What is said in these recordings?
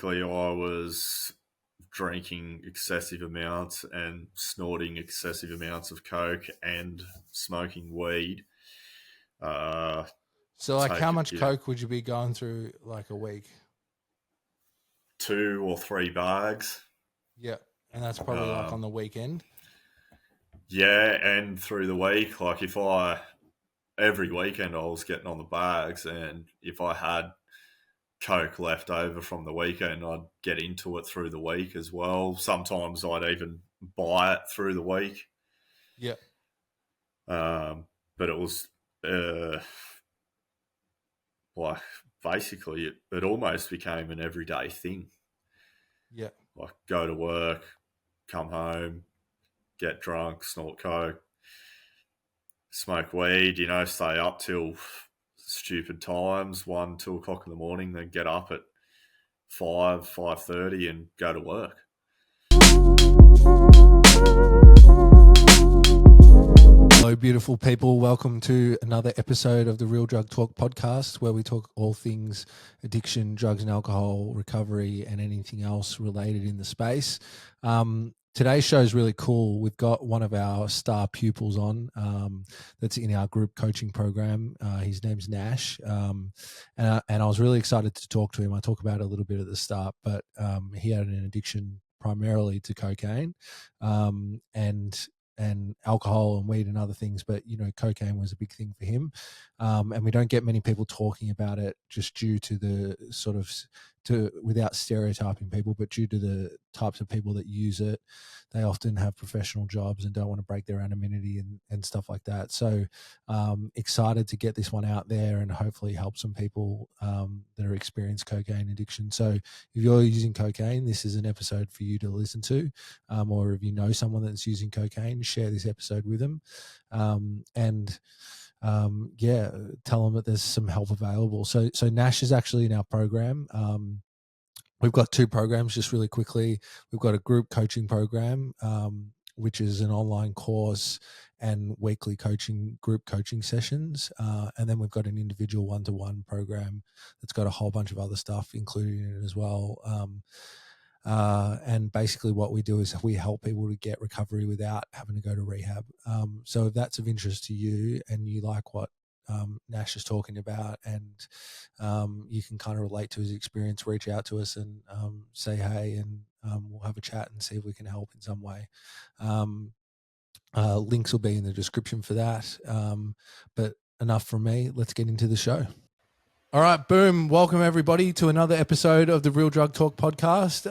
basically I was drinking excessive amounts and snorting excessive amounts of coke and smoking weed. So, like, how much You know, coke would you be going through like a week? 2 or 3 bags. Yeah, and that's probably like Um, on the weekend. yeah, and through the week, like if I every weekend I was getting on the bags, and if I had coke left over from the weekend, I'd get into it through the week as well. Sometimes I'd even buy it through the week. Yeah, But it was like basically it almost became an everyday thing. yeah. Like go to work, come home, get drunk, snort coke, smoke weed, stay up till stupid times, 1, 2 o'clock in the morning, then get up at 5:30 and go to work. Hello, beautiful people. Welcome to another episode of the Real Drug Talk podcast, where we talk all things addiction, drugs and alcohol, recovery, and anything else related in the space. Today's show is really cool. We've got one of our star pupils on that's in our group coaching program. His name's Nash, and I was really excited to talk to him. I talk about it a little bit at the start, but he had an addiction primarily to cocaine, and alcohol and weed and other things, but cocaine was a big thing for him, and we don't get many people talking about it just due to the sort of without stereotyping people, but due to the types of people that use it. They often have professional jobs and don't want to break their anonymity and stuff like that. So excited to get this one out there and hopefully help some people that are experienced cocaine addiction. So if you're using cocaine, this is an episode for you to listen to, or if you know someone that's using cocaine, share this episode with them, and tell them that there's some help available. So Nash is actually in our program. We've got two programs just really quickly. We've got a group coaching program, which is an online course and weekly group coaching sessions. And then we've got an individual one-to-one program that's got a whole bunch of other stuff included in it as well. And basically what we do is we help people to get recovery without having to go to rehab. So if that's of interest to you and you like what Nash is talking about, and you can kind of relate to his experience, reach out to us and say hey, and we'll have a chat and see if we can help in some way. Links will be in the description for that. But enough from me. Let's get into the show. All right, boom. Welcome, everybody, to another episode of the Real Drug Talk podcast.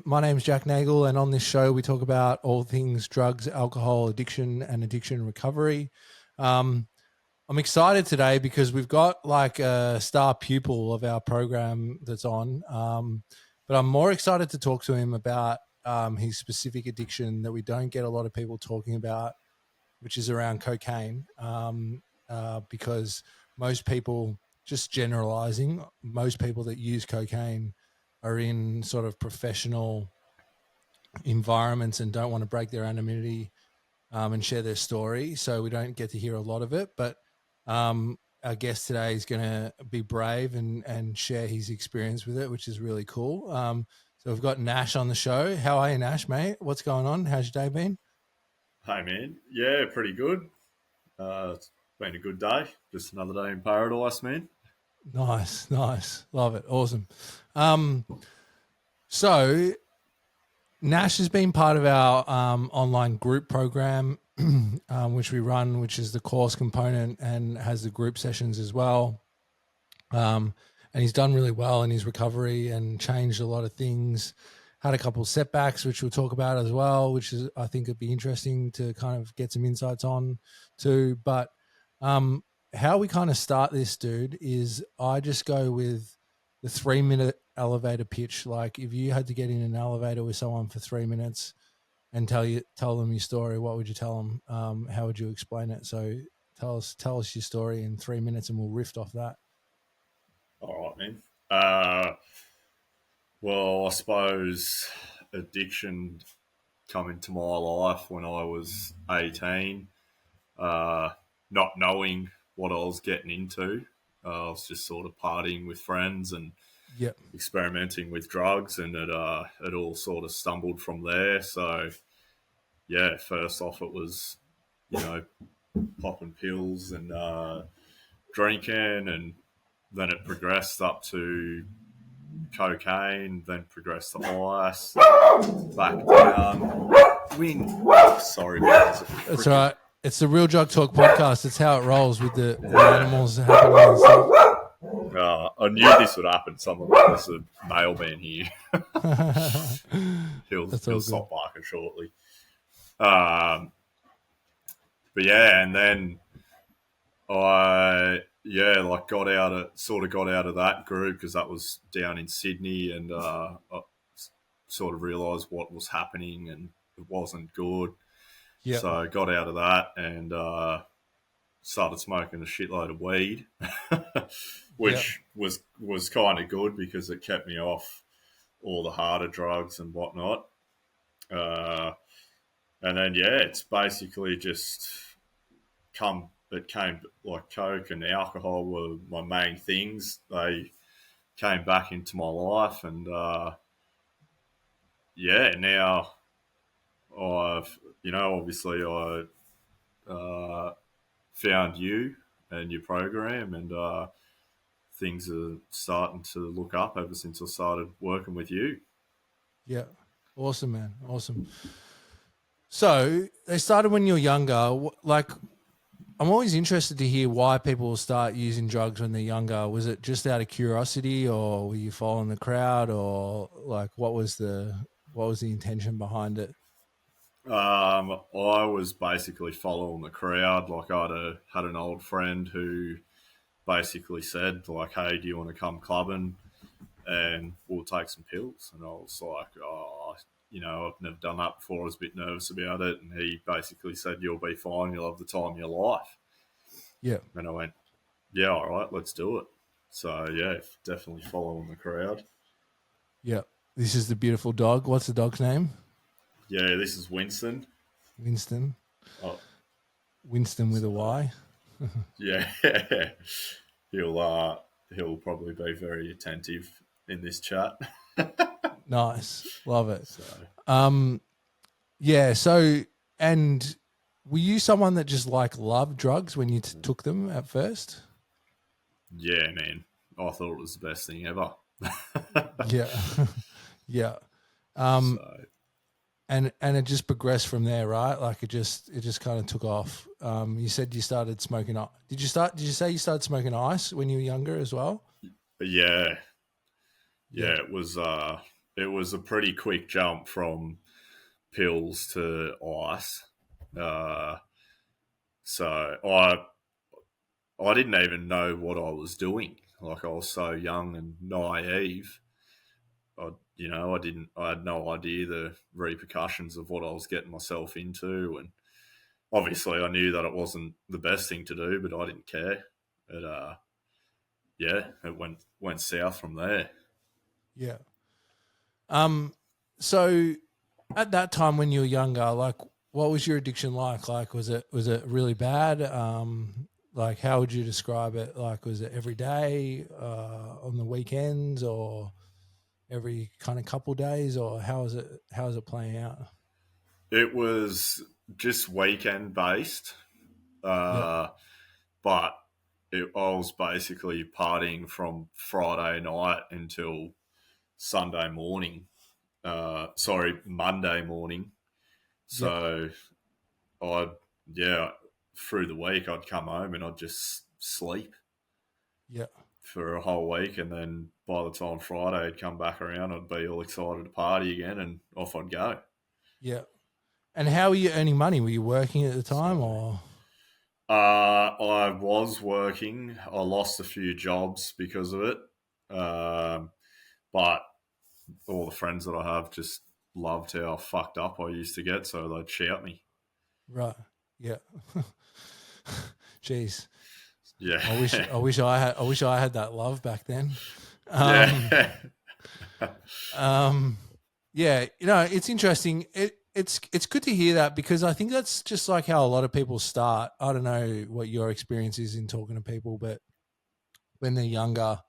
My name's Jack Nagel, and on this show, we talk about all things drugs, alcohol, addiction, and addiction recovery. I'm excited today because we've got like a star pupil of our program that's on, but I'm more excited to talk to him about his specific addiction that we don't get a lot of people talking about, which is around cocaine, because most people, just generalizing, most people that use cocaine are in sort of professional environments and don't want to break their anonymity and share their story. So we don't get to hear a lot of it. But our guest today is going to be brave and share his experience with it, which is really cool. So we've got Nash on the show. How are you, Nash, mate? What's going on? How's your day been? Hey, man. Yeah, pretty good. It's been a good day. Just another day in paradise, man. Nice. Love it. Awesome. So Nash has been part of our online group program, which we run, which is the course component and has the group sessions as well. And he's done really well in his recovery and changed a lot of things. Had a couple of setbacks, which we'll talk about as well, which is, I think, it'd be interesting to kind of get some insights on too. But how we kind of start this, dude, is I just go with the 3-minute elevator pitch. Like if you had to get in an elevator with someone for 3 minutes and tell them your story, what would you tell them? How would you explain it? So tell us your story in 3 minutes and we'll riff off that. All right, man. Well, I suppose addiction come into my life when I was 18, not knowing what I was getting into. I was just sort of partying with friends and Yep. experimenting with drugs, and it all sort of stumbled from there. So yeah, first off it was, you know, popping pills and drinking, and then it progressed up to cocaine, then progressed to ice, back down. Wind. Sorry, man. That's all right. It's the Real Drug Talk podcast. It's how it rolls with the animals happening and stuff. I knew this would happen. There's a mailman here. He'll stop barking shortly. But yeah, and then I got out of that group because that was down in Sydney, and I sort of realised what was happening and it wasn't good. Yep. So I got out of that and started smoking a shitload of weed, which was kind of good because it kept me off all the harder drugs and whatnot. And then it's basically just it came like coke and alcohol were my main things. They came back into my life, and now I've, obviously I found you and your program, and things are starting to look up ever since I started working with you. Yeah. Awesome, man. Awesome. So they started when you were younger. Like, I'm always interested to hear why people start using drugs when they're younger. Was it just out of curiosity, or were you following the crowd, or like what was the intention behind it? I was basically following the crowd. Like I had an old friend who basically said, like, "Hey, do you want to come clubbing and we'll take some pills?" And I was like, "Oh, I've never done that before. I was a bit nervous about it." And he basically said, "You'll be fine. You'll have the time of your life." Yeah. And I went, "Yeah, all right, let's do it." So yeah, definitely following the crowd. Yeah. This is the beautiful dog. What's the dog's name? Yeah, this is Winston. Winston. Oh, Winston with a Y. yeah. He'll probably be very attentive in this chat. Nice. Love it. So Yeah. So, and were you someone that just like loved drugs when you took them at first? yeah, man, I thought it was the best thing ever. Yeah. Yeah. So And it just progressed from there, right? Like it just kind of took off. You said you started smoking. Did you say you started smoking ice when you were younger as well? yeah, it was a pretty quick jump from pills to ice. Uh, so I didn't even know what I was doing. Like I was so young and naive. I had no idea the repercussions of what I was getting myself into, and obviously I knew that it wasn't the best thing to do, but I didn't care. It went south from there. Yeah. So at that time when you were younger, like what was your addiction like? Like was it really bad? Like how would you describe it? Like was it every day, on the weekends, or every kind of couple days, or how is it playing out? It was just weekend based, Yep. but I was basically partying from Friday night until Sunday morning. Monday morning. Yep. So through the week I'd come home and I'd just sleep Yep. for a whole week, and then by the time Friday had come back around, I'd be all excited to party again, and off I'd go. Yep. And how were you earning money? Were you working at the time, So, or? I was working. I lost a few jobs because of it, but all the friends that I have just loved how fucked up I used to get, so they'd shout me. Right. Yeah. Jeez. Yeah. I wish I had that love back then. Yeah. Yeah, it's interesting. It's good to hear that, because I think that's just like how a lot of people start. I don't know what your experience is in talking to people, but when they're younger,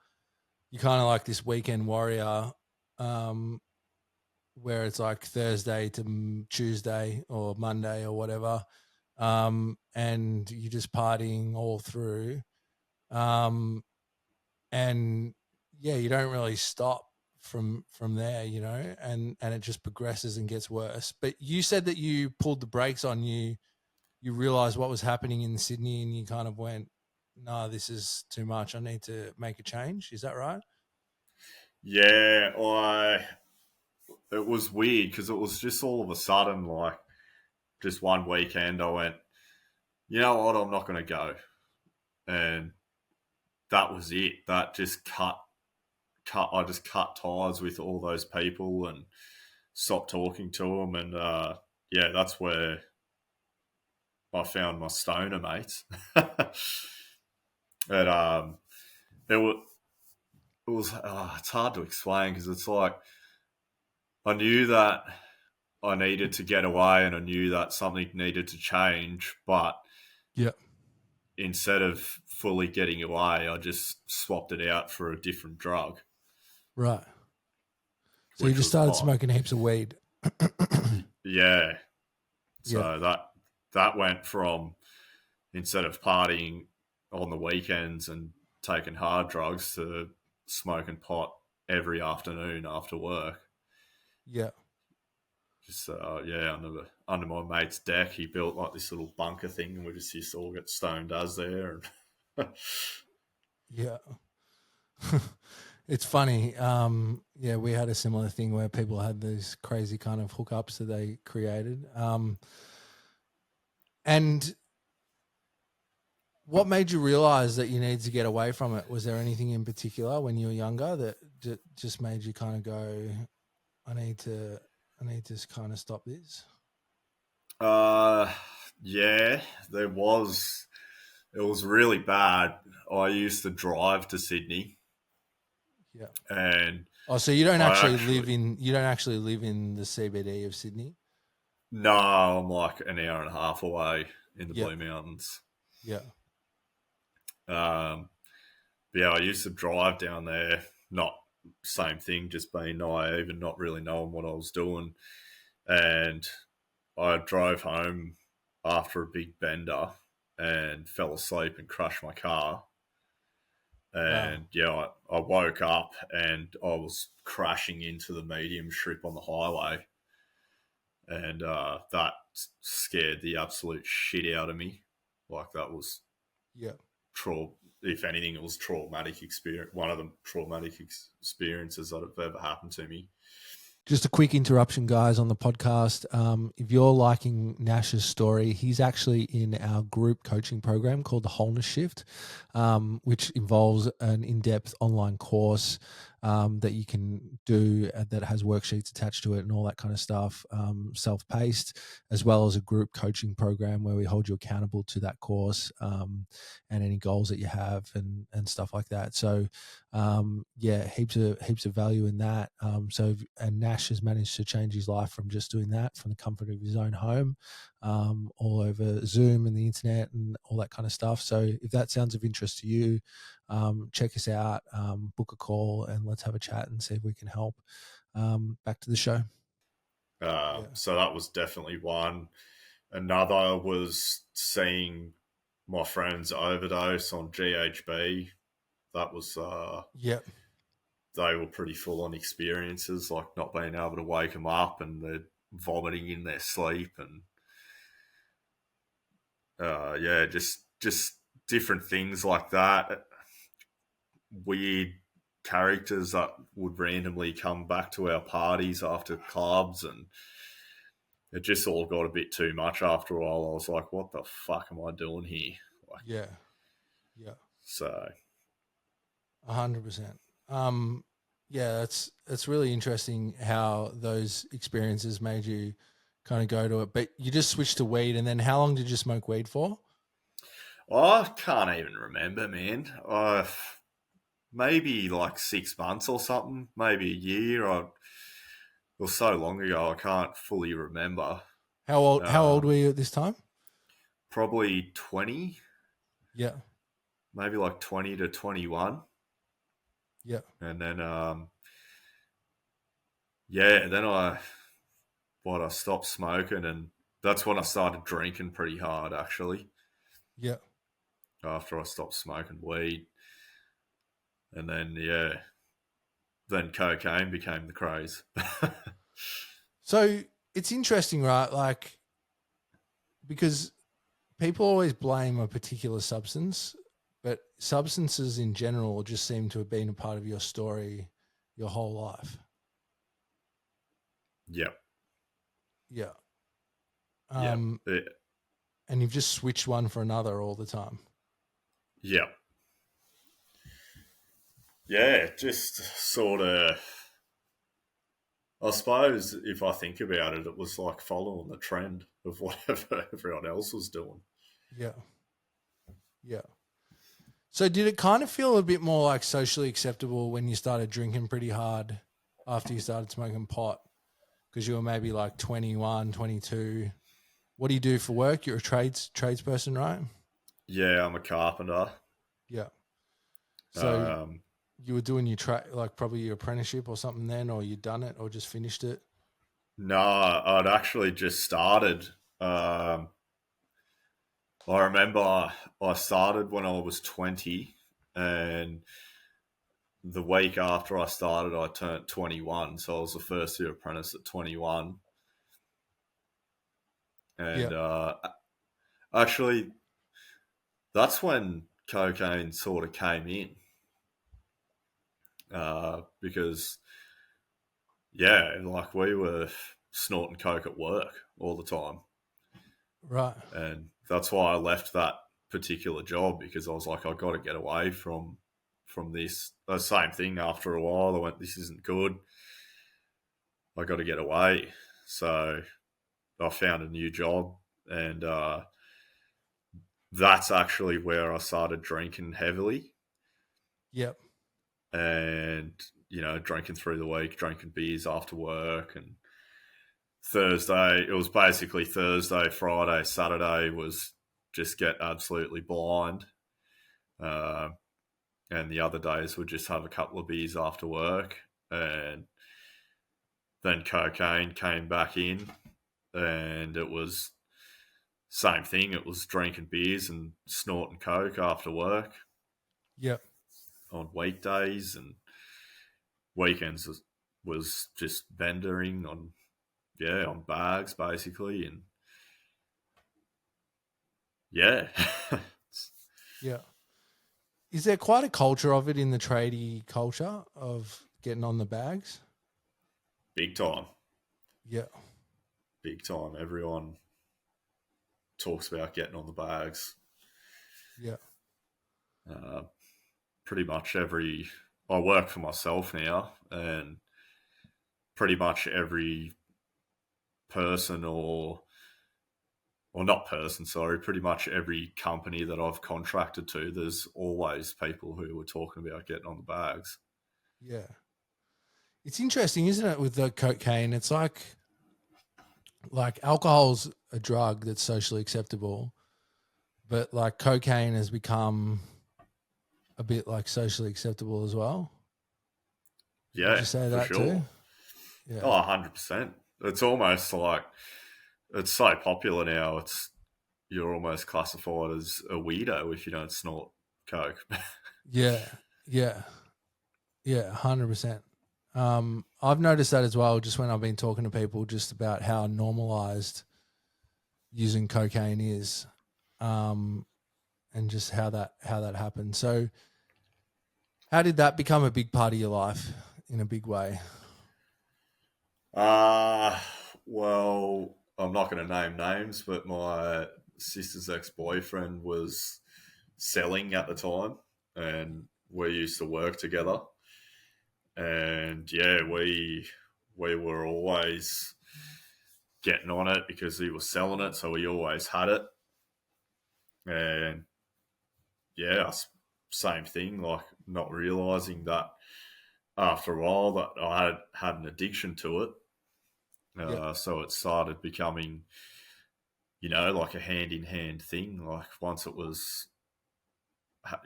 you're kind of like this weekend warrior, um, where it's like Thursday to Tuesday or Monday or whatever, and you're just partying all through, um, and yeah, you don't really stop from there, and it just progresses and gets worse. But you said that you pulled the brakes on you realized what was happening in Sydney, and you kind of went, no, this is too much. I need to make a change. Is that right? Yeah, it was weird because it was just all of a sudden, like just one weekend, I went, you know what, I'm not going to go, and that was it. That just cut. I just cut ties with all those people and stopped talking to them, and yeah, that's where I found my stoner mates. And it was, it's hard to explain because it's like I knew that I needed to get away and I knew that something needed to change, but Yeah. instead of fully getting away, I just swapped it out for a different drug, Right. So you which just was started pot. smoking heaps of weed. Yeah. Yeah. So that went from instead of partying on the weekends and taking hard drugs to smoking pot every afternoon after work. Yeah. Just yeah, under my mate's deck, he built like this little bunker thing, and we just used to all get stoned as there. And Yeah. It's funny. Yeah, we had a similar thing where people had these crazy kind of hookups that they created. And what made you realize that you needed to get away from it? Was there anything in particular when you were younger that just made you kind of go, I need to, I need to kind of stop this? uh, yeah, there was. It was really bad. I used to drive to Sydney, Yeah. and Oh, so I actually you don't actually live in the CBD of Sydney? no, I'm like an hour and a half away in the Yeah. Blue Mountains. Yeah. Um, but yeah, I used to drive down there. Not same thing, just being naive and not really knowing what I was doing. And I drove home after a big bender and fell asleep and crashed my car. Wow. And yeah, I woke up and I was crashing into the medium strip on the highway, and that scared the absolute shit out of me. Like that was Yeah. tra- if anything, it was traumatic experience. One of the traumatic experiences that have ever happened to me. Just a quick interruption, guys, on the podcast. If you're liking Nash's story, he's actually in our group coaching program called the Wholeness Shift, which involves an in-depth online course that you can do that has worksheets attached to it and all that kind of stuff, self-paced, as well as a group coaching program where we hold you accountable to that course and any goals that you have and stuff like that. So yeah, heaps of value in that. And Nash has managed to change his life from just doing that from the comfort of his own home, all over Zoom and the internet and all that kind of stuff. So if that sounds of interest to you, check us out, book a call, and let's have a chat and see if we can help. Back to the show. Yeah. So that was definitely one. Another was seeing my friends overdose on GHB. That was Yep. they were pretty full on experiences, like not being able to wake them up and they're vomiting in their sleep, and yeah, just different things like that. Weird characters that would randomly come back to our parties after clubs, and it just all got a bit too much after a while. I was like, what the fuck am I doing here? Like, Yeah. Yeah. so 100%. Yeah, that's really interesting how those experiences made you kind of go to it. But you just switched to weed, and then how long did you smoke weed for? I can't even remember, man. Maybe like 6 months or something, maybe a year. It was so long ago, I can't fully remember. How old Um, were you at this time? Probably 20, Yeah. maybe like 20 to 21. Yeah. And then then I stopped smoking, and that's when I started drinking pretty hard actually. Yeah. After I stopped smoking weed, and then then cocaine became the craze. So it's interesting, right? Like, because people always blame a particular substance, but substances in general just seem to have been a part of your story your whole life. Yep, Yeah. yep, Um, and you've just switched one for another all the time. yep, yeah. Just sort of. I suppose if I think about it, it was like following the trend of whatever everyone else was doing. Yeah. Yeah. So did it kind of feel a bit more like socially acceptable when you started drinking pretty hard after you started smoking pot? Because you were maybe like 21, 22. What do you do for work? You're a tradesperson, right? Yeah, I'm a carpenter. Yeah. So Um, you were doing your like probably your apprenticeship or something then, or you'd done it or just finished it. no, I'd actually just started. Um, I remember I started when I was 20, and the week after I started, I turned 21. So I was the first year apprentice at 21. Yeah. And actually, that's when cocaine sort of came in because, yeah, like we were snorting coke at work all the time. Right. And that's why I left that particular job, because I was like, I got to get away from this. The same thing after a while. I went, this isn't good. I got to get away. So I found a new job, and that's actually where I started drinking heavily, Yep. and drinking through the week, drinking beers after work, and Thursday. It was basically Thursday, Friday, Saturday was just get absolutely blind. Uh, and the other days would just have a couple of beers after work, and then cocaine came back in, and it was same thing. It was drinking beers and snorting coke after work Yep. on weekdays, and weekends was just vendoring on bags basically, and yeah. Yeah. Is there quite a culture of it in the tradie culture of getting on the bags? Big time, Yeah. big time. Everyone talks about getting on the bags. Yeah. Uh, Pretty much every. I work for myself now, and pretty much every person or not person, sorry, pretty much every company that I've contracted to, there's always people who are talking about getting on the bags. Yeah. It's interesting, isn't it, with the cocaine? It's like alcohol's a drug that's socially acceptable, but like cocaine has become a bit like socially acceptable as well. Would you Yeah, say for that too? sure. Yeah. Oh, 100%. It's almost like it's so popular now. You're almost classified as a weirdo if you don't snort coke. Yeah. Yeah. Yeah. 100%. I've noticed that as well, just when I've been talking to people just about how normalized using cocaine is, um, and just how that happened. So, how did that become a big part of your life in a big way? uh well, I'm not going to name names, but my sister's ex-boyfriend was selling at the time, and we used to work together. And yeah, we were always getting on it because he was selling it, so we always had it. And yeah, same thing, like not realizing that after a while that I had an addiction to it. Yeah. So it started becoming, like a hand in hand thing. Like once it was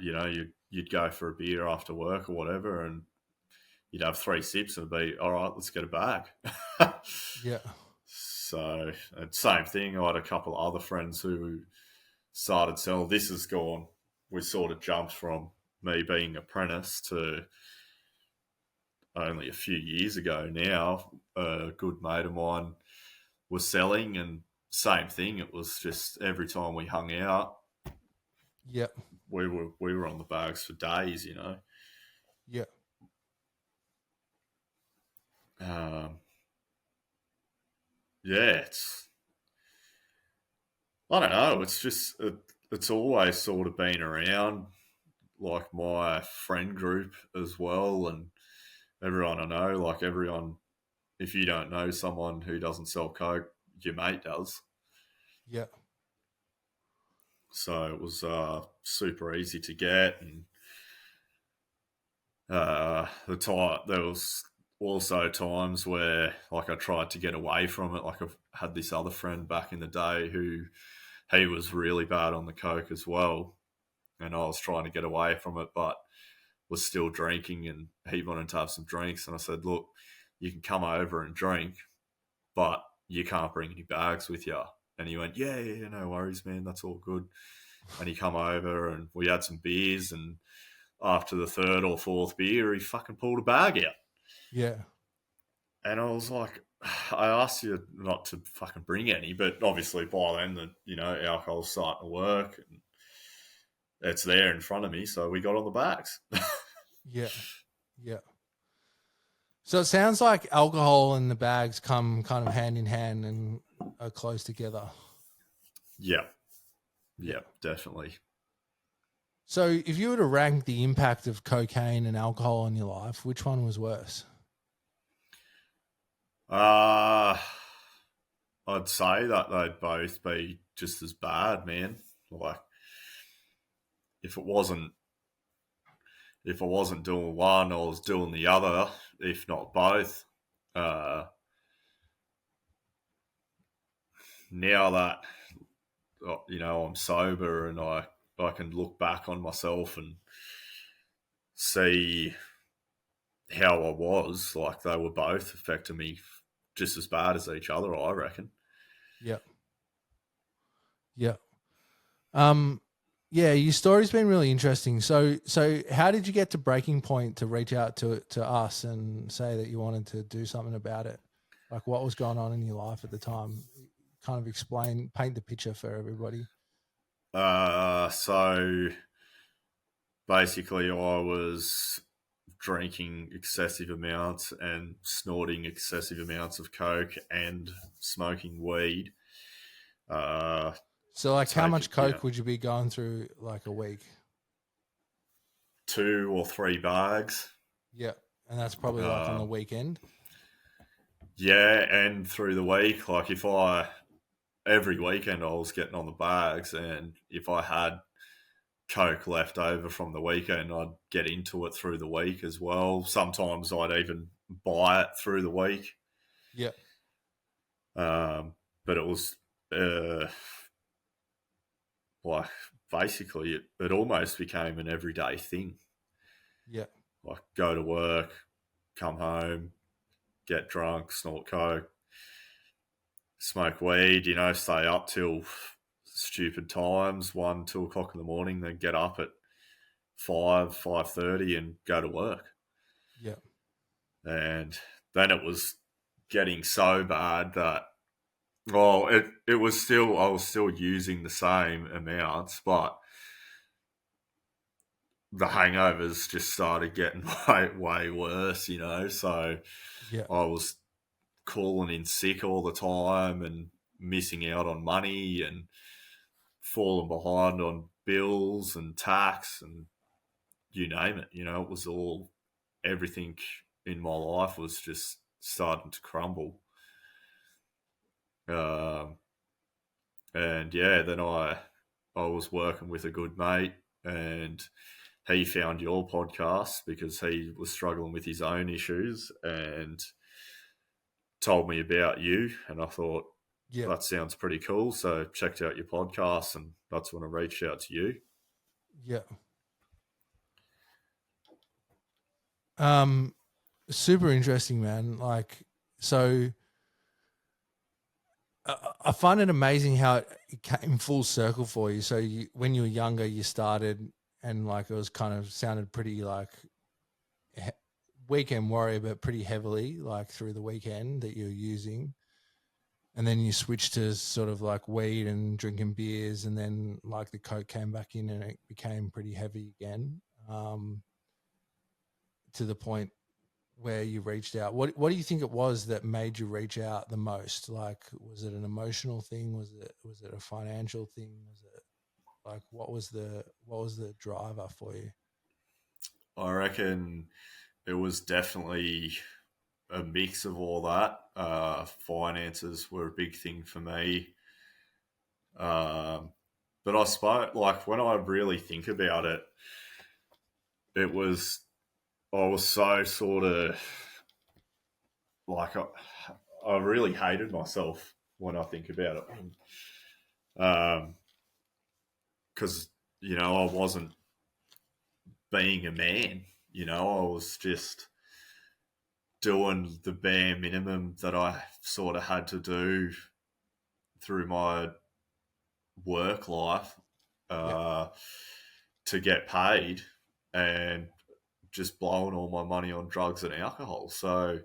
you'd go for a beer after work or whatever, and you'd have 3 sips and it'd be all right. Let's get a bag. Yeah. So, and same thing. I had a couple of other friends who started selling. This has gone. We sort of jumped from me being apprentice to only a few years ago now. A good mate of mine was selling, and same thing. It was just every time we hung out, Yeah. we were on the bags for days. Yeah. Um, yeah, I don't know. It's just it's always sort of been around, like my friend group as well, and everyone I know. Like everyone, if you don't know someone who doesn't sell coke, your mate does. Yeah. So it was super easy to get, and there was also times where like I tried to get away from it. Like I've had this other friend back in the day who he was really bad on the coke as well, and I was trying to get away from it, but was still drinking, and he wanted to have some drinks, and I said, look, you can come over and drink, but you can't bring any bags with you. And he went, yeah, no worries, man, that's all good. And he come over and we had some beers, and after the third or fourth beer, he fucking pulled a bag out. Yeah. And I was like, I asked you not to fucking bring any, but obviously by then alcohol's starting to work and it's there in front of me, so we got on the bags. Yeah. Yeah. So it sounds like alcohol and the bags come kind of hand in hand and are close together. Yeah, Yeah. definitely. So if you were to rank the impact of cocaine and alcohol in your life, which one was worse? I'd say that they'd both be just as bad, man. Like if it wasn't if I wasn't doing one, I was doing the other, if not both. Uh, Now that I'm sober and I can look back on myself and see how I was, like they were both affecting me just as bad as each other, I reckon. Yeah. Yeah. Um, yeah, your story's been really interesting. So how did you get to breaking point to reach out to us and say that you wanted to do something about it? Like what was going on in your life at the time? Kind of paint the picture for everybody. So basically, I was drinking excessive amounts and snorting excessive amounts of coke and smoking weed. Uh, So like how much Taking coke would you be going through like a week? 2 or 3 bags. Yeah. And that's probably like on the Um, weekend. yeah, and through the week, like if I every weekend I was getting on the bags, and if I had coke left over from the weekend, I'd get into it through the week as well. Sometimes I'd even buy it through the week. Yeah. Um, but it was like basically it almost became an everyday thing. Yeah. Like go to work, come home, get drunk, snort coke, smoke weed, stay up till stupid times, 1, 2 o'clock in the morning, then get up at 5:30 and go to work. Yeah. And then it was getting so bad that well, it was still I was still using the same amounts, but the hangovers just started getting way worse. So Yeah. I was calling in sick all the time and missing out on money and falling behind on bills and tax and you name it. It was all everything in my life was just starting to crumble. Um, and yeah, then I was working with a good mate, and he found your podcast because he was struggling with his own issues and told me about you, and I thought Yeah. that sounds pretty cool. So checked out your podcast, and that's when I reached out to you. Yeah. Super interesting, man. Like, so I find it amazing how it came full circle for you. So when you were younger, you started, and like it was kind of sounded pretty like weekend warrior, but pretty heavily like through the weekend that you're using. And then you switched to sort of like weed and drinking beers, and then like the coke came back in and it became pretty heavy again, to the point where you reached out. What do you think it was that made you reach out the most? Like, was it an emotional thing? Was it a financial thing? Was it like what was the driver for you? I reckon it was definitely a mix of all that. Finances were a big thing for me. Um, but I suppose, like, when I really think about it, it was, I was so sort of like, I really hated myself when I think about it. Because, I wasn't being a man, I was just doing the bare minimum that I sort of had to do through my work life Yeah. uh, to get paid, and just blowing all my money on drugs and alcohol. So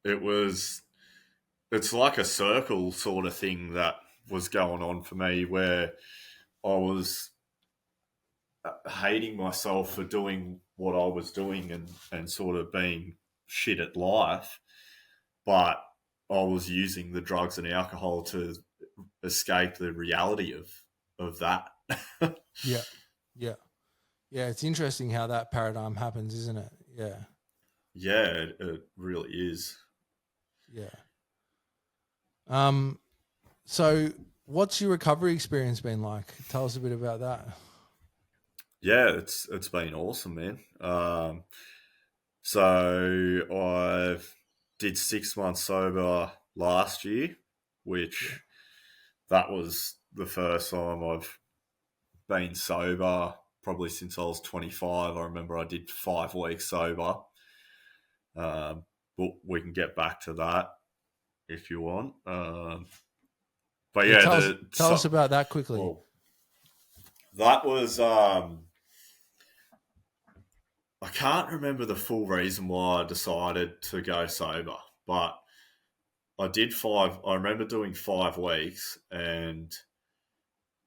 it was, it's like a circle sort of thing that was going on for me, where I was hating myself for doing what I was doing, and sort of being shit at life, but I was using the drugs and alcohol to escape the reality of that. Yeah. Yeah. Yeah. It's interesting how that paradigm happens, isn't it? Yeah. Yeah, it really is. Yeah. Um, so what's your recovery experience been like? Tell us a bit about that. Yeah, it's been awesome, man. So I did 6 months sober last year, Yeah. which that was the first time I've been sober probably since I was 25. I remember I did 5 weeks sober. But we can get back to that if you want. But Yeah. yeah, Tell us about that quickly. well, that was I can't remember the full reason why I decided to go sober, but I did five. I remember doing 5 weeks and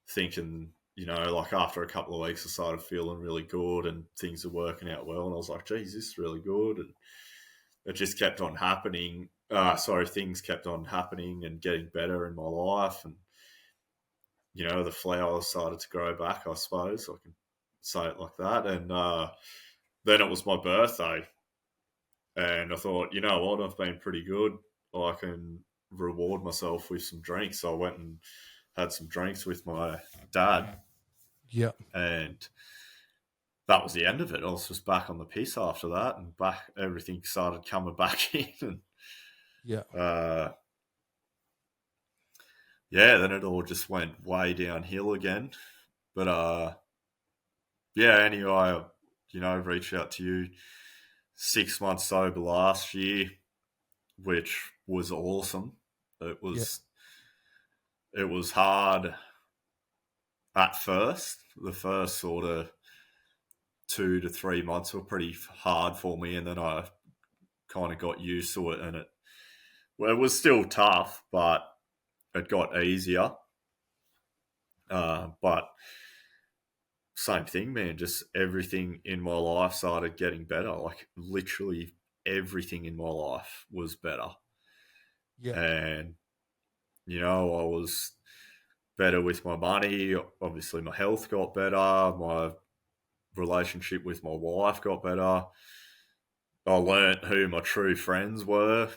thinking, like after a couple of weeks, I started feeling really good and things are working out well. And I was like, geez, this is really good. And it just kept on happening. Things kept on happening and getting better in my life. And, the flowers started to grow back, I suppose. I can say it like that. And then it was my birthday. And I thought, you know what, I've been pretty good. I can reward myself with some drinks. So I went and had some drinks with my dad, Yeah. and that was the end of it. I was just back on the piss after that, and back everything started coming back in. And Yeah. uh, yeah, then it all just went way downhill again. But yeah, anyway, reached out to you 6 months sober last year, which was awesome. It Yeah. was it was hard at first. The first sort of 2 to 3 months were pretty hard for me, and then I kind of got used to it, and it was still tough, but it got easier. But same thing, man. Just everything in my life started getting better. Like literally everything in my life was better, Yeah. and I was better with my money. Obviously, my health got better. My relationship with my wife got better. I learnt who my true friends were.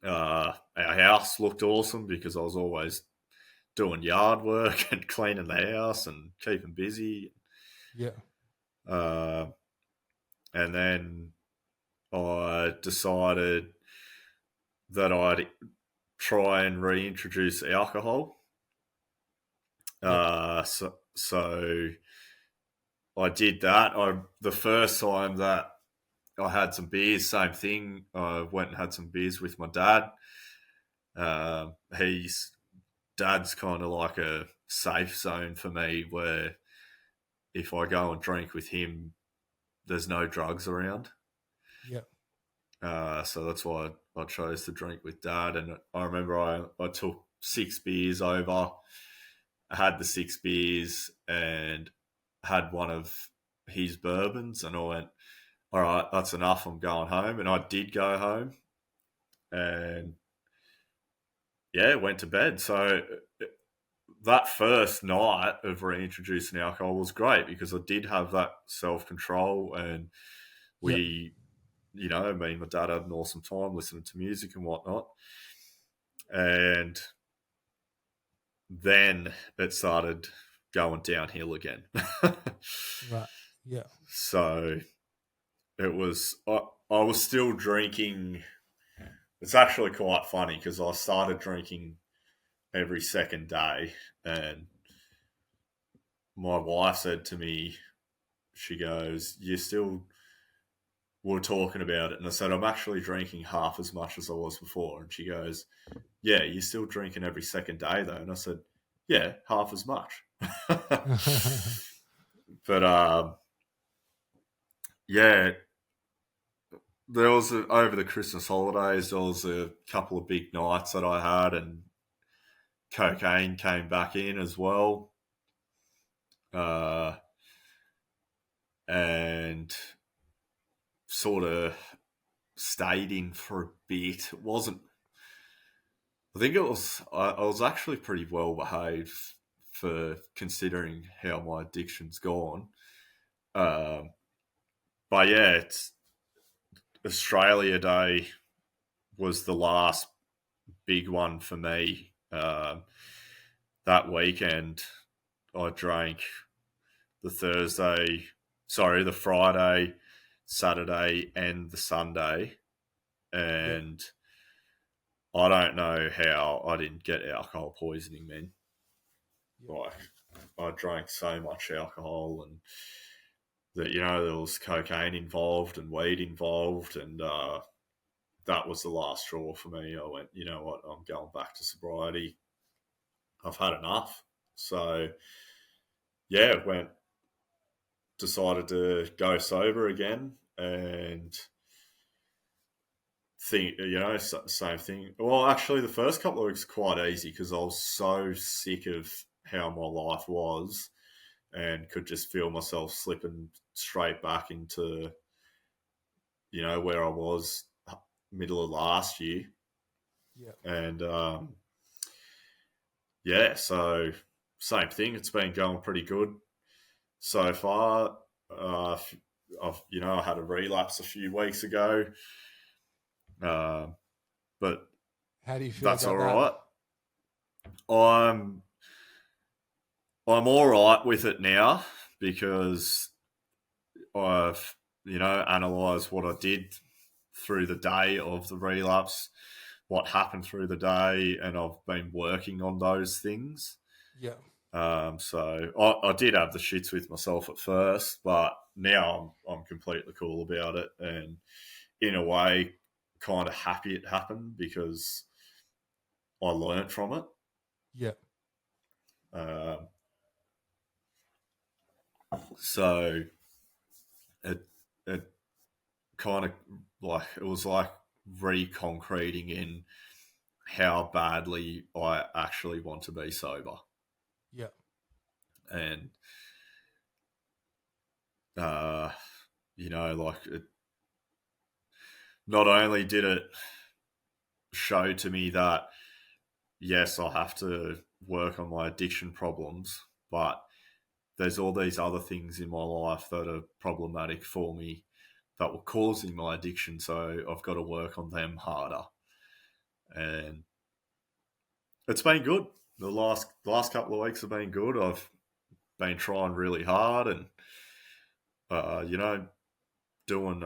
Our house looked awesome because I was always doing yard work and cleaning the house and keeping busy. Yeah. Uh, and then I decided that I'd try and reintroduce alcohol. Yeah. So I did that. The first time that I had some beers, same thing. I went and had some beers with my dad. He's dad's kind of like a safe zone for me, where if I go and drink with him, there's no drugs around. Yeah. So that's why I chose to drink with dad. And I remember I took 6 beers over. I had the 6 beers and had one of his bourbons, and I went, all right, that's enough. I'm going home. And I did go home and, yeah, went to bed. So that first night of reintroducing alcohol was great because I did have that self control, and Yep. we, me and my dad had an awesome time listening to music and whatnot. And then it started going downhill again. Right. Yeah. So it was, I was still drinking. It's actually quite funny because I started drinking every second day, and my wife said to me, she goes, "You still were talking about it?" And I said, "I'm actually drinking half as much as I was before." And she goes, "Yeah, you're still drinking every second day though." And I said, "Yeah, half as much." But yeah, there was over the Christmas holidays, there was a couple of big nights that I had, and cocaine came back in as well. Uh, and sort of stayed in for a bit. It wasn't. I think it was. I was actually pretty well behaved for considering how my addiction's gone. Um, but yeah, it's Australia Day was the last big one for me. That weekend, I drank the Friday, Saturday, and the Sunday, Yep. and I don't know how I didn't get alcohol poisoning, man. Yep. Like, I drank so much alcohol, and that, there was cocaine involved and weed involved, and that was the last straw for me. I went, you know what, I'm going back to sobriety. I've had enough. So yeah, decided to go sober again, and think, same thing. Well, actually, the first couple of weeks were quite easy because I was so sick of how my life was, and could just feel myself slipping straight back into, where I was middle of last year. Yep. And yeah, so same thing. It's been going pretty good so far. I had a relapse a few weeks ago, uh, but How do you feel that's all about that? right. I'm I'm all right with it now because I've analysed what I did through the day of the relapse, what happened through the day, and I've been working on those things. Yeah. So I did have the shits with myself at first, but now I'm completely cool about it, and in a way, kind of happy it happened because I learnt from it. Yeah. Um, so it it kind of, it was like reconcreting in how badly I actually want to be sober, Yeah. and uh, not only did it show to me that yes, I have to work on my addiction problems, but there's all these other things in my life that are problematic for me that were causing my addiction. So I've got to work on them harder. And it's been good. The last couple of weeks have been good. I've been trying really hard, and uh, you know, doing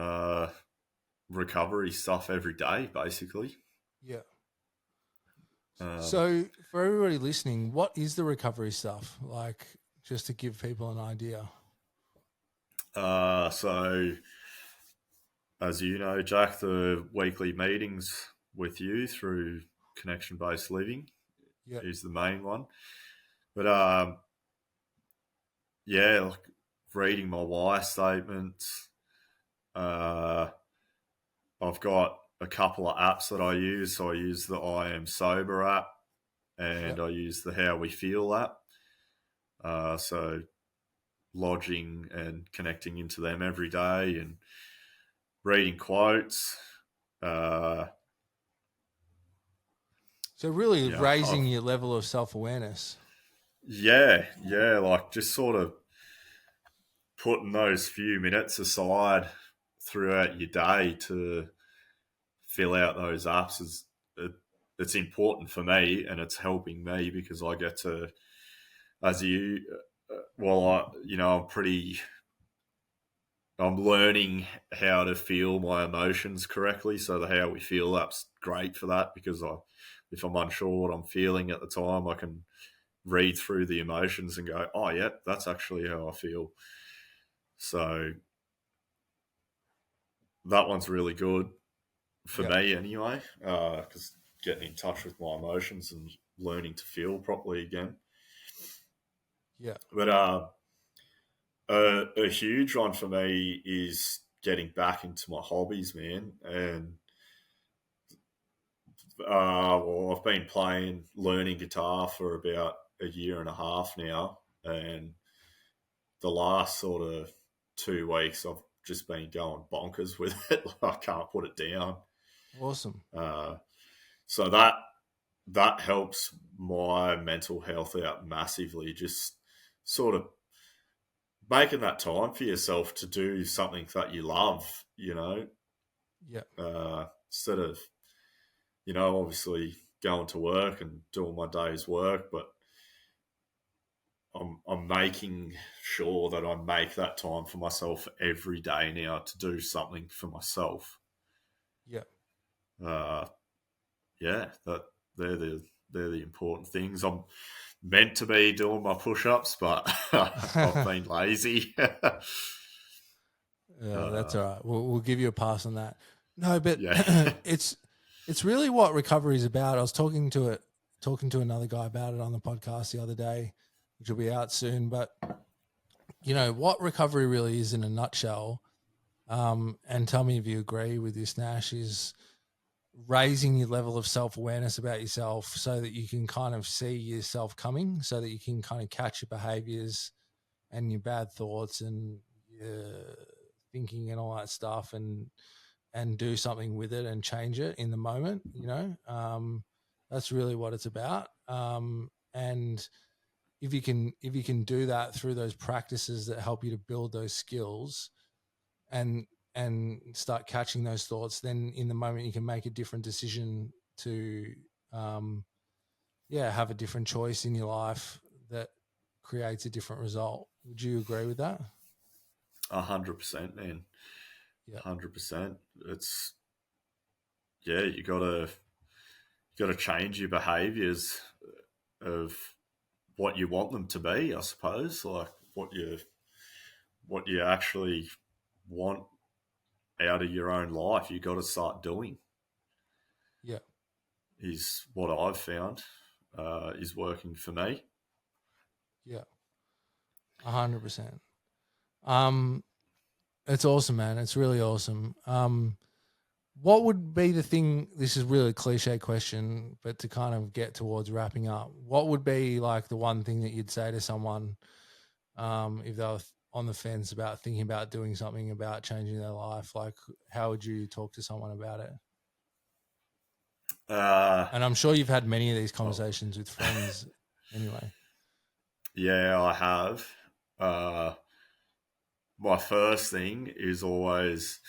recovery stuff every day, basically. Yeah. Um, So, for everybody listening, what is the recovery stuff? Like, just to give people an idea. So, as you know, Jack, the weekly meetings with you through connection based living Yep. is the main one. But yeah, like reading my why statements. Uh, I've got a couple of apps that I use. So I use the I Am Sober app and Yep. I use the How We Feel app. So lodging and connecting into them every day and reading quotes. Uh, So really yeah, raising your level of self-awareness. yeah, like just sort of putting those few minutes aside throughout your day to fill out those apps is it, it's important for me and it's helping me because I get to, as you, well, I'm learning how to feel my emotions correctly. So the How We Feel app's great for that because if I'm unsure what I'm feeling at the time, I can read through the emotions and go, oh yeah, that's actually how I feel. So that one's really good for Yep. me anyway, because getting in touch with my emotions and learning to feel properly again. Yep. But a huge one for me is getting back into my hobbies, man. And well, I've been learning guitar for about a year and a half now, and the last sort of 2 weeks I've just been going bonkers with it. I can't put it down. Awesome. Uh, so that helps my mental health out massively. Just sort of making that time for yourself to do something that you love, Yep. instead of, obviously going to work and doing my day's work, but I'm making sure that I make that time for myself every day now to do something for myself. Yep. Uh, yeah, they're the important things. I'm meant to be doing my push-ups, but I've been lazy. That's all right. We'll give you a pass on that. No, but Yeah. it's really what recovery is about. I was talking to another guy about it on the podcast the other day, which will be out soon. But what recovery really is in a nutshell. And tell me if you agree with this, Nash, is raising your level of self-awareness about yourself so that you can kind of see yourself coming, so that you can kind of catch your behaviors and your bad thoughts and your thinking and all that stuff, and do something with it and change it in the moment. That's really what it's about. And if you can do that through those practices that help you to build those skills and start catching those thoughts, then in the moment you can make a different decision to um, have a different choice in your life that creates a different result. Would you agree with that? 100%, man. Yeah. 100%. It's yeah, you gotta change your behaviors of what you want them to be, I suppose. Like what you actually want out of your own life, you got to start doing. Yeah. Is what I've found is working for me. Yeah. 100%. Um, it's awesome, man. It's really awesome. What would be the thing? This is really a cliche question, but to kind of get towards wrapping up, what would be like the one thing that you'd say to someone if they were on the fence about thinking about doing something about changing their life? Like, how would you talk to someone about it? Uh, And I'm sure you've had many of these oh, conversations with friends anyway. yeah, I have. Uh, my first thing is always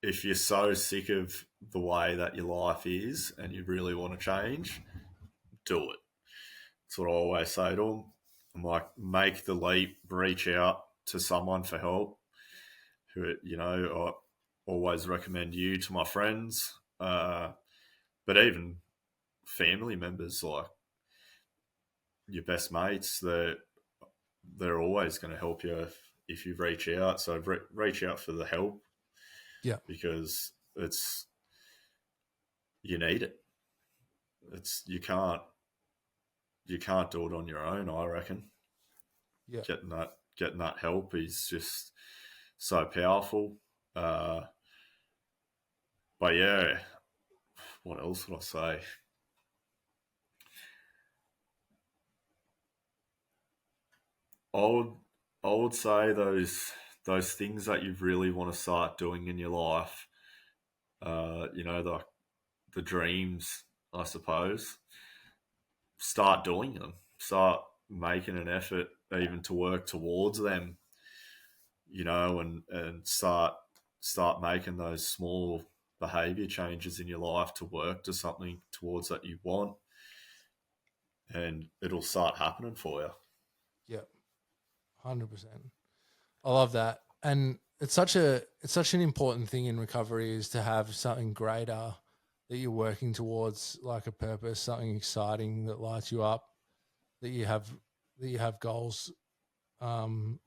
if you're so sick of the way that your life is and you really want to change, do it. That's what I always say to them. I'm like, make the leap, reach out to someone for help. I always recommend you to my friends, but even family members, like your best mates, they're always going to help you if you reach out. So reach out for the help Yeah. because you need it. You can't do it on your own. I reckon Yeah. getting that help is just so powerful. But yeah, what else would I say? I would I would say those things that you really want to start doing in your life. The dreams, I suppose. Start doing them. Start making an effort even to work towards them. And start making those small behavior changes in your life to work to something towards that you want, and it'll start happening for you. Yeah. 100%. I love that. And it's such an important thing in recovery is to have something greater that you're working towards, like a purpose, something exciting that lights you up, that you have goals, and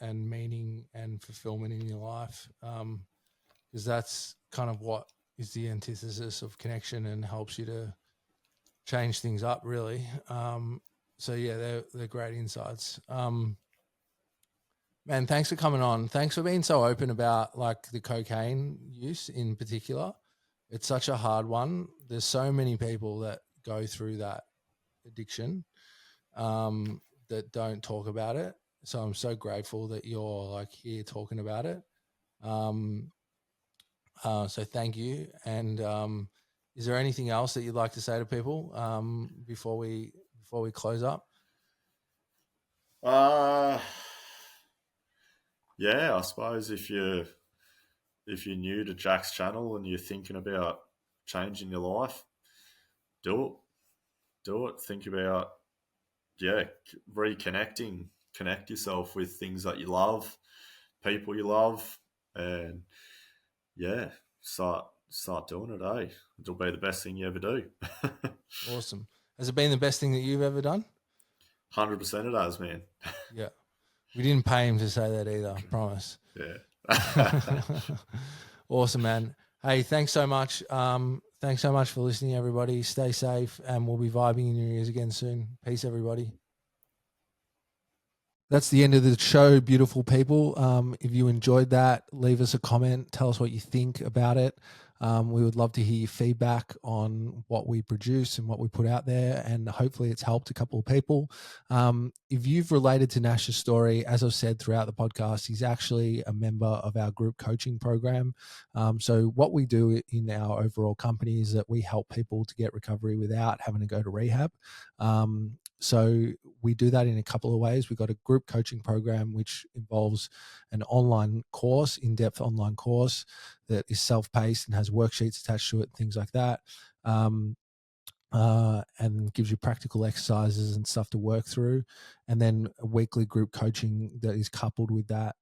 meaning and fulfillment in your life. Because that's kind of what is the antithesis of connection and helps you to change things up really. So yeah, they're great insights. Man, thanks for coming on. Thanks for being so open about like the cocaine use in particular. It's such a hard one. There's so many people that go through that addiction, that don't talk about it. So I'm so grateful that you're like here talking about it. Um, so thank you. And is there anything else that you'd like to say to people before we close up? Uh yeah, I suppose if you're new to Jack's channel and you're thinking about changing your life, do it. Do it. Think about reconnecting, connect yourself with things that you love, people you love, and yeah, start doing it. It'll be the best thing you ever do. Awesome. Has it been the best thing that you've ever done? 100% it has, man. Yeah. We didn't pay him to say that either, I promise. Yeah. Awesome, man. Hey, thanks so much. Thanks so much for listening, everybody. Stay safe, and we'll be vibing in your ears again soon. Peace, everybody. That's the end of the show, beautiful people. If you enjoyed that, leave us a comment. Tell us what you think about it. We would love to hear your feedback on what we produce and what we put out there, and hopefully it's helped a couple of people. If you've related to Nash's story, as I've said throughout the podcast, he's actually a member of our group coaching program. So what we do in our overall company is that we help people to get recovery without having to go to rehab. So we do that in a couple of ways. We've got a group coaching program, which involves an online course, in-depth online course that is self-paced and has worksheets attached to it, things like that. And gives you practical exercises and stuff to work through. And then a weekly group coaching that is coupled with that,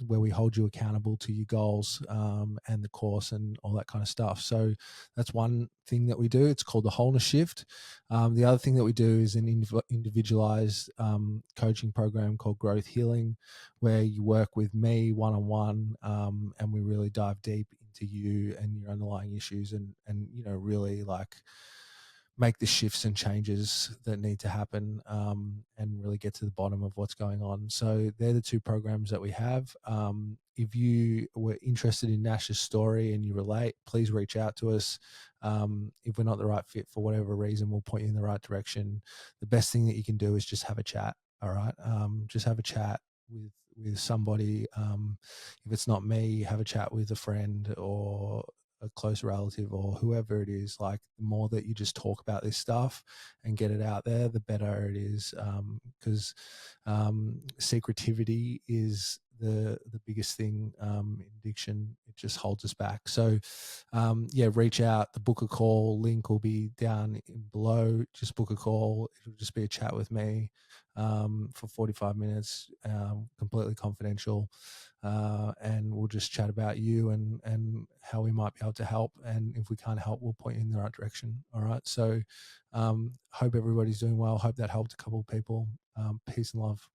where we hold you accountable to your goals, and the course and all that kind of stuff. So that's one thing that we do. It's called the Wholeness Shift. The other thing that we do is an individualized coaching program called Growth Healing, where you work with me one-on-one, and we really dive deep into you and your underlying issues, and really like make the shifts and changes that need to happen, and really get to the bottom of what's going on. So they're the two programs that we have. If you were interested in Nash's story and you relate, please reach out to us. If we're not the right fit for whatever reason, we'll point you in the right direction. The best thing that you can do is just have a chat. All right. Just have a chat with somebody. If it's not me, have a chat with a friend or a close relative or whoever it is. Like, the more that you just talk about this stuff and get it out there, the better it is. Because secretivity is the biggest thing in addiction. It just holds us back. So reach out. The book a call link will be down below. Just book a call. It'll just be a chat with me for 45 minutes, completely confidential. And we'll just chat about you and how we might be able to help. And if we can't help, we'll point you in the right direction. All right. So hope everybody's doing well. Hope that helped a couple of people. Peace and love.